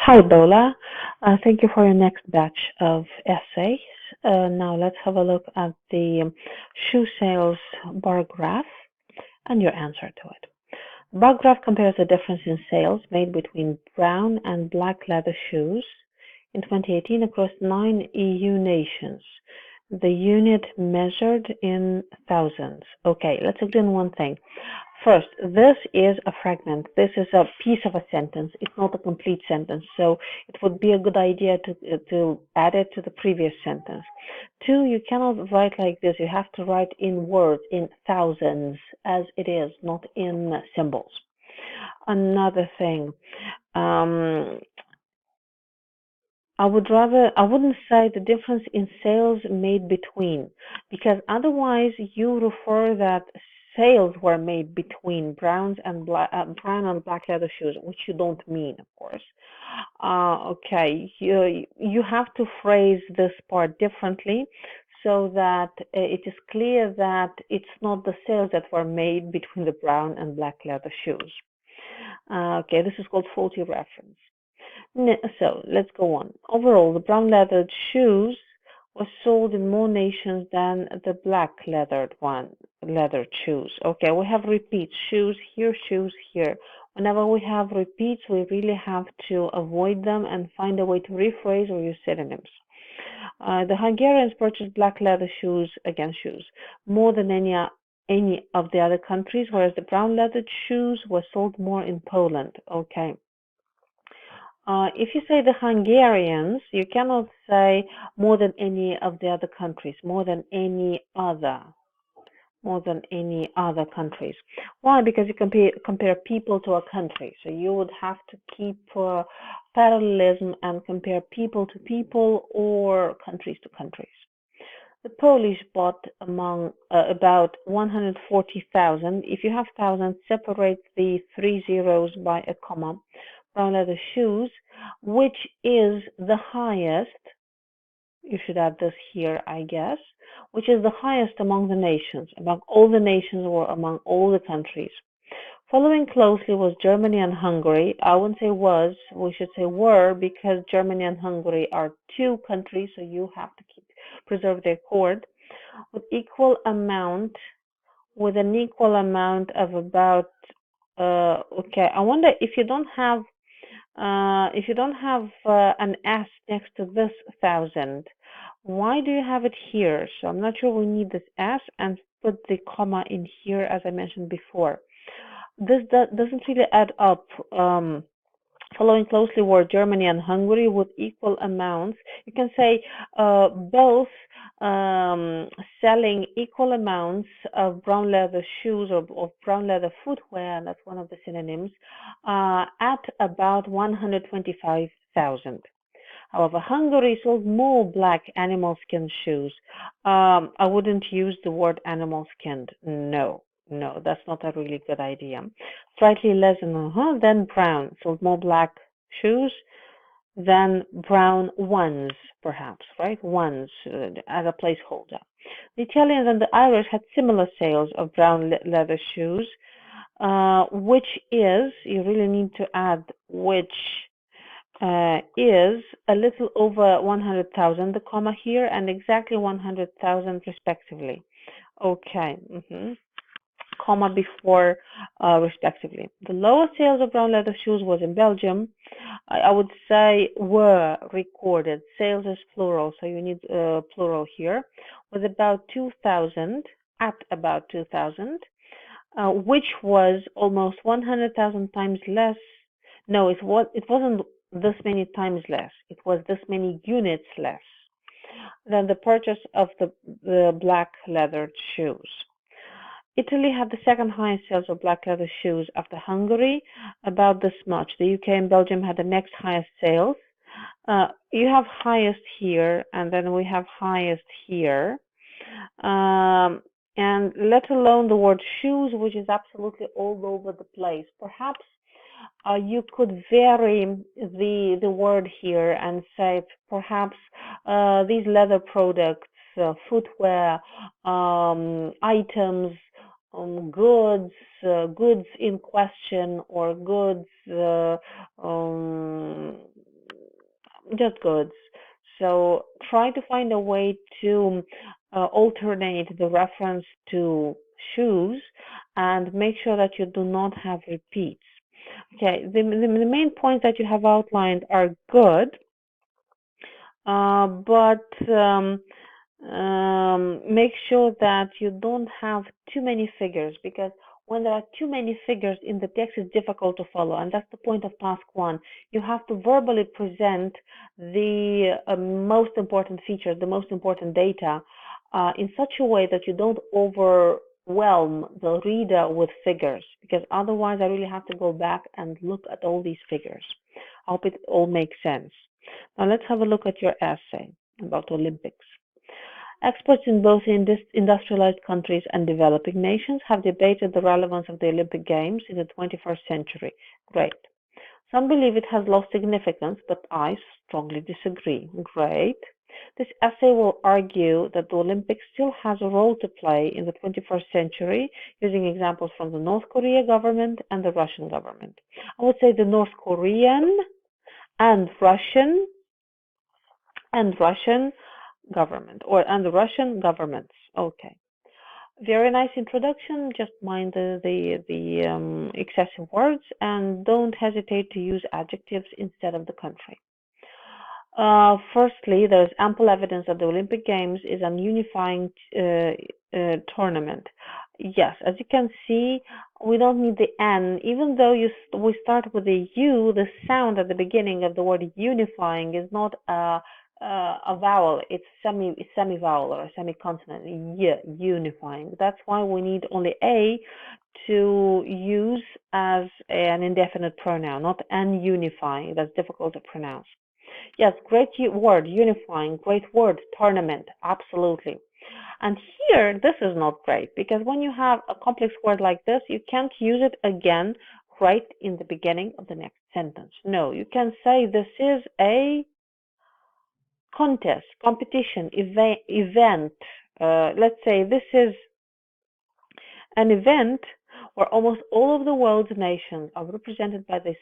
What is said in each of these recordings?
Hi, Bola. Thank you for your next batch of essays. Now let's have a look at the shoe sales bar graph and your answer to it. Bar graph compares the difference in sales made between brown and black leather shoes in 2018 across 9 EU nations. The unit measured in thousands. Okay, let's explain one thing. First, this is a fragment. This is a piece of a sentence. It's not a complete sentence. So it would be a good idea to add it to the previous sentence. Two, you cannot write like this. You have to write in words, in thousands, as it is, not in symbols. Another thing, I wouldn't say the difference in sales made between, because otherwise you refer that sales were made between brown and black leather shoes, which you don't mean, of course. Okay, you have to phrase this part differently so that it is clear that it's not the sales that were made between the brown and black leather shoes. Okay, this is called faulty reference. So let's go on. Overall, the brown leathered shoes were sold in more nations than the black leathered shoes. Okay, we have repeats, shoes here. Whenever we have repeats, we really have to avoid them and find a way to rephrase or use synonyms. The Hungarians purchased black leather shoes, again shoes, more than any of the other countries, whereas the brown leathered shoes were sold more in Poland. Okay. If you say the Hungarians, you cannot say more than any of the other countries, more than any other countries. Why? Because you compare people to a country, so you would have to keep parallelism and compare people to people or countries to countries. The Polish bought among about 140,000. If you have thousand, separate the 3 zeros by a comma. Brown leather shoes, which is the highest. You should add this here, I guess, which is the highest among the nations, among all the nations or among all the countries. Following closely was Germany and Hungary. I wouldn't say was, we should say were, because Germany and Hungary are two countries, so you have to preserve their chord, with an equal amount of about, okay, I wonder if you don't have an S next to this thousand, why do you have it here? So I'm not sure we need this S and put the comma in here, as I mentioned before. This doesn't really add up. Following closely were Germany and Hungary with equal amounts. You can say both selling equal amounts of brown leather shoes or of brown leather footwear, and that's one of the synonyms, at about 125,000. However, Hungary sold more black animal skin shoes. I wouldn't use the word animal skinned. No, that's not a really good idea. Slightly less than brown. Sold more black shoes than brown ones, perhaps, right? Ones as a placeholder. The Italians and the Irish had similar sales of brown leather shoes, which is, you really need to add which, is a little over 100,000, the comma here, and exactly 100,000 respectively. Okay. Comma before respectively. The lowest sales of brown leather shoes was in Belgium. I would say were recorded. Sales is plural, so you need plural here. Was about 2,000, at about 2,000, which was almost 100,000 times less. No, it wasn't this many times less. It was this many units less than the purchase of the black leather shoes. Italy had the second highest sales of black leather shoes after Hungary, about this much. The UK and Belgium had the next highest sales. You have highest here, and then we have highest here. And let alone the word shoes, which is absolutely all over the place. Perhaps you could vary the word here and say perhaps these leather products, footwear, items, goods in question, or goods just goods. So try to find a way to alternate the reference to shoes and make sure that you do not have repeats. Okay, the main points that you have outlined are good, but make sure that you don't have too many figures, because when there are too many figures in the text, it's difficult to follow, and that's the point of task one. You have to verbally present the most important features, the most important data, in such a way that you don't overwhelm the reader with figures, because otherwise I really have to go back and look at all these figures. I hope it all makes sense. Now let's have a look at your essay about Olympics. Experts in both industrialized countries and developing nations have debated the relevance of the Olympic Games in the 21st century. Great. Some believe it has lost significance, but I strongly disagree. Great. This essay will argue that the Olympics still has a role to play in the 21st century, using examples from the North Korea government and the Russian government. I would say the North Korean and Russian government, and the Russian governments. Okay. Very nice introduction. Just mind the excessive words, and don't hesitate to use adjectives instead of the country. Firstly, there is ample evidence that the Olympic Games is an unifying tournament. Yes, as you can see, we don't need the N. Even though we start with the U, the sound at the beginning of the word unifying is not a vowel. It's semi-vowel or a semi-consonant. Y, unifying. That's why we need only A to use as an indefinite pronoun, not N unifying. That's difficult to pronounce. Yes, great word, unifying, great word, tournament, absolutely. And here, this is not great, because when you have a complex word like this, you can't use it again right in the beginning of the next sentence. No, you can say this is a contest, competition, event. Let's say this is an event where almost all of the world's nations are represented by the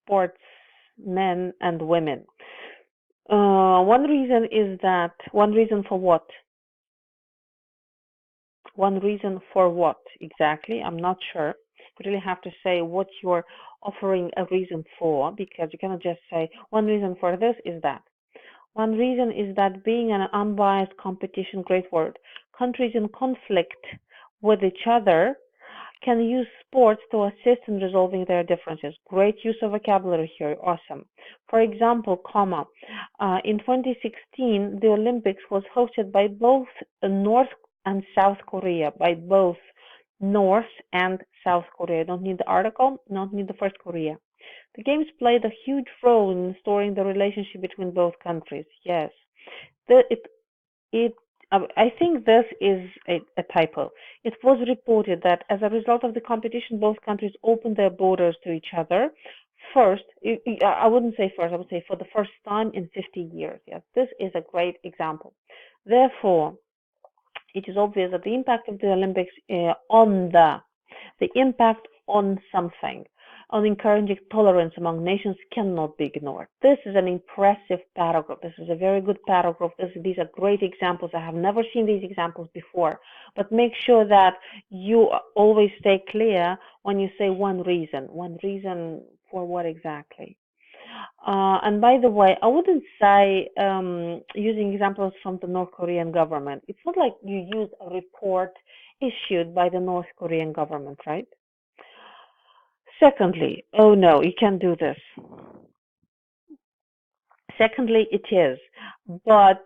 sportsmen and women. One reason for what? One reason for what exactly? I'm not sure. You really have to say what you're offering a reason for, because you cannot just say one reason for this is that. One reason is that being an unbiased competition, great word, countries in conflict with each other can use sports to assist in resolving their differences. Great use of vocabulary here. Awesome. For example, in 2016, the Olympics was hosted by both North and South Korea, by both North and South Korea. Don't need the article, don't need the first Korea. The games played a huge role in restoring the relationship between both countries. Yes. I think this is a typo. It was reported that as a result of the competition, both countries opened their borders to each other. First, I wouldn't say first, I would say for the first time in 50 years. Yes, this is a great example. Therefore, it is obvious that the impact of the Olympics the impact on something, on encouraging tolerance among nations, cannot be ignored. This is an impressive paragraph. This is a very good paragraph. These are great examples. I have never seen these examples before. But make sure that you always stay clear when you say one reason. One reason for what exactly? And by the way, I wouldn't say using examples from the North Korean government. It's not like you use a report issued by the North Korean government, right? Secondly, oh no, you can't do this. Secondly, it is, but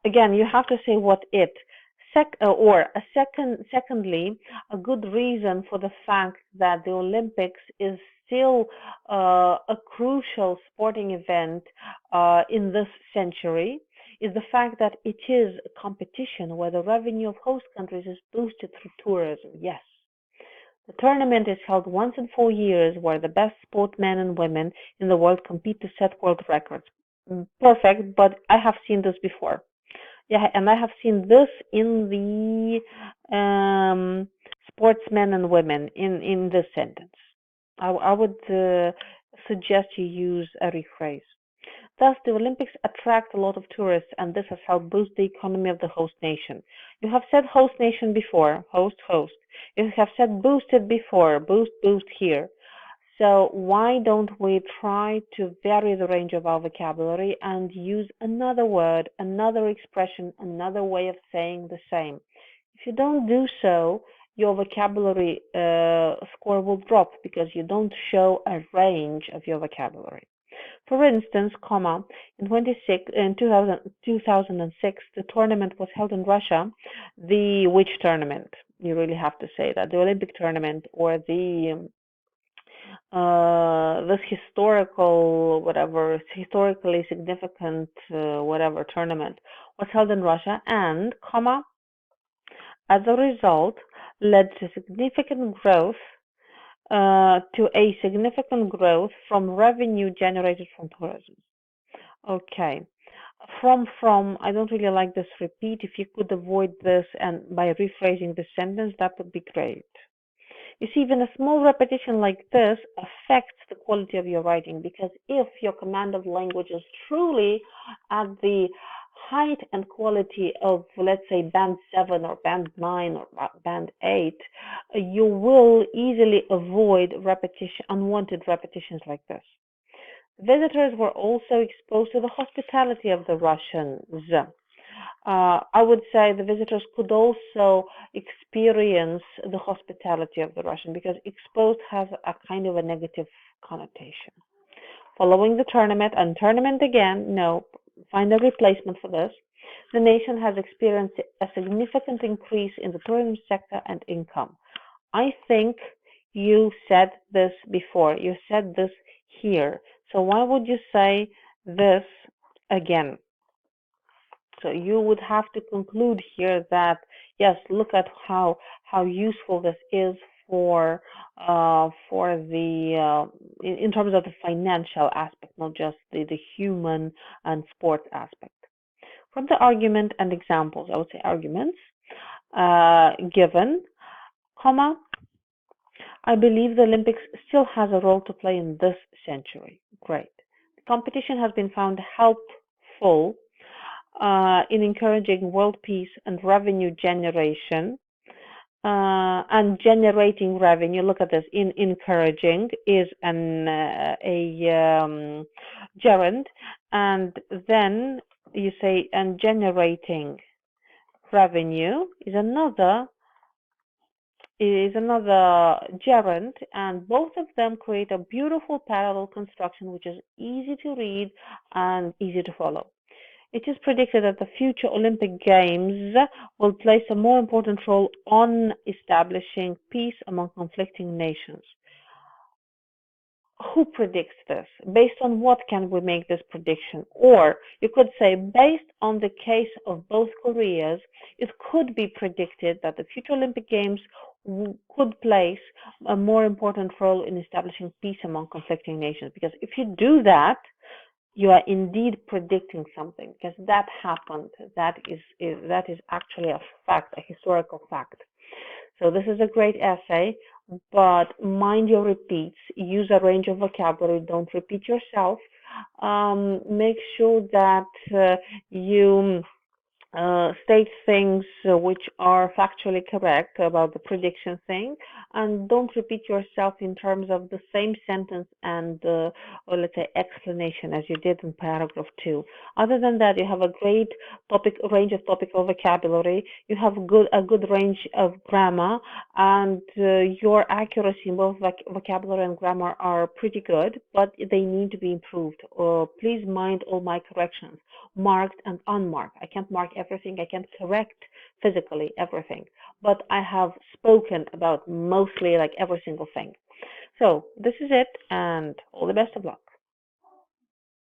again, you have to say what it. Secondly, a good reason for the fact that the Olympics is still a crucial sporting event in this century is the fact that it is a competition where the revenue of host countries is boosted through tourism. Yes. The tournament is held once in 4 years, where the best sportsmen and women in the world compete to set world records. Perfect, but I have seen this before. Yeah, and I have seen this in the sportsmen and women in this sentence. I would suggest you use a rephrase. Thus, the Olympics attract a lot of tourists, and this has helped boost the economy of the host nation. You have said host nation before, host, host. You have said boosted before, boost, boost here. So why don't we try to vary the range of our vocabulary and use another word, another expression, another way of saying the same? If you don't do so, your vocabulary score will drop because you don't show a range of your vocabulary. For instance, in 2006, the tournament was held in Russia. The which tournament? You really have to say that. The Olympic tournament or the this historical whatever historically significant whatever tournament was held in Russia and as a result led to a significant growth from revenue generated from tourism. Okay. I don't really like this repeat. If you could avoid this and by rephrasing the sentence, that would be great. You see, even a small repetition like this affects the quality of your writing because if your command of language is truly at the height and quality of, let's say, band 7 or band 9 or band 8, you will easily avoid unwanted repetitions like this. Visitors were also exposed to the hospitality of the Russians. I would say the visitors could also experience the hospitality of the Russian because exposed has a kind of a negative connotation. Following the tournament and tournament again, no, find a replacement for this. The nation has experienced a significant increase in the tourism sector and income. I think you said this before. You said this here. So why would you say this again? So you would have to conclude here that yes, look at how useful this is for the in terms of the financial aspect, not just the human and sports aspect. From the argument and examples, I would say arguments given, comma, I believe the Olympics still has a role to play in this century. Great. The competition has been found helpful in encouraging world peace and revenue generation and generating revenue. Look at this. In encouraging is a gerund, and then you say and generating revenue is another gerund, and both of them create a beautiful parallel construction which is easy to read and easy to follow. It is predicted that the future Olympic Games will place a more important role on establishing peace among conflicting nations. Who predicts this? Based on what can we make this prediction? Or you could say, based on the case of both Koreas, it could be predicted that the future Olympic Games could place a more important role in establishing peace among conflicting nations. Because if you do that, you are indeed predicting something, because that happened. That is actually a fact, a historical fact. So this is a great essay, but mind your repeats. Use a range of vocabulary. Don't repeat yourself. Make sure that you state things which are factually correct about the prediction thing, and don't repeat yourself in terms of the same sentence and or let's say explanation as you did in paragraph 2. Other than that, you have a great range of topical vocabulary. You have a good range of grammar, and your accuracy in both vocabulary and grammar are pretty good, but they need to be improved. Please mind all my corrections, marked and unmarked. I can't mark everything. I can't correct physically everything, but I have spoken about mostly like every single thing. So this is it, and all the best of luck.